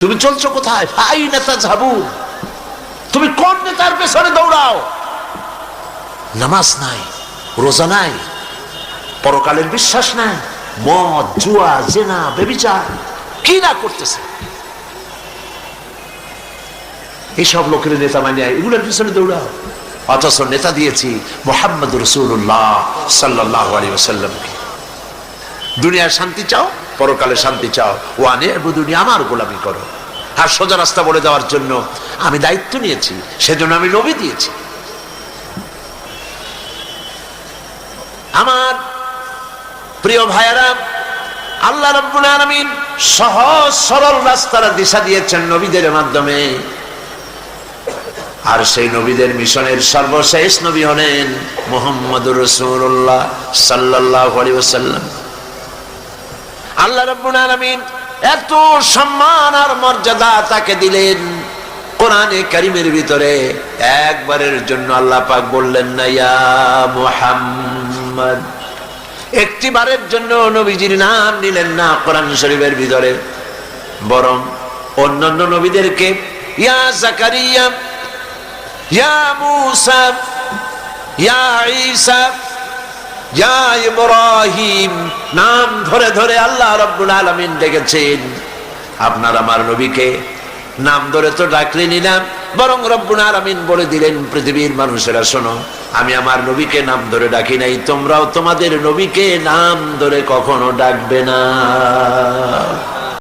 তুমি চলছো কোথায়? ভাই নেতা যাবু, তুমি কোন নেতার পেছনে দৌড়াও? নামাজ নাই, রোজা নাই, পরকালের বিশ্বাস নাই, মদ, জুয়া, জেনা, ব্যভিচার কি না করতেছে। এইসব লোকের নেতা মানে এগুলোর পিছনে দৌড়াও। অথচ নেতা দিয়েছি মুহাম্মদ রাসূলুল্লাহ সাল্লাল্লাহু আলাইহি ওয়াসাল্লামকে। দুনিয়ার শান্তি চাও, পরকালে শান্তি চাও, ওয়ানে ইবুদুনি, আমার গোলামি করো। আর সোজা রাস্তা বলে দেওয়ার জন্য আমি দায়িত্ব নিয়েছি, সেজন্য আমি নবী দিয়েছি। আমার প্রিয় ভাইয়েরা, আল্লাহ রাব্বুল আলামিন সহজ সরল রাস্তার দিশা দিয়েছেন নবীদের মাধ্যমে। আর সেই নবীদের মিশনের সর্বশেষ নবী হলেন মুহাম্মদুর রাসূলুল্লাহ সাল্লাল্লাহু আলাইহি ওয়াসাল্লাম। আল্লাহ রাব্বুল আলামিন এত সম্মান আর মর্যাদা তাকে দিলেন, কোরআনে কারীমের ভিতরে একবারের জন্য আল্লাহ পাক বললেন না ইয়া মুহাম্মদ, একটিবারের জন্য নবীজির নাম নিলেন না কোরআন শরীফের ভিতরে, বরং অন্যান্য নবীদেরকে ইয়া জাকারিয়া, ইয়া মূসা, ইয়া ঈসা, ইয়া ইব্রাহিম নাম ধরে ধরে আল্লাহ রাব্বুল আলামিন ডেকেছেন। আপনার আমার নবীকে নাম ধরে তো ডাকলেনই না, বরং রব্বুল আলামিন বলে দিলেন পৃথিবীর মানুষেরা শোনো, আমি আমার নবীকে নাম ধরে ডাকি নাই, তোমরাও তোমাদের নবীকে নাম ধরে কখনো ডাকবে না।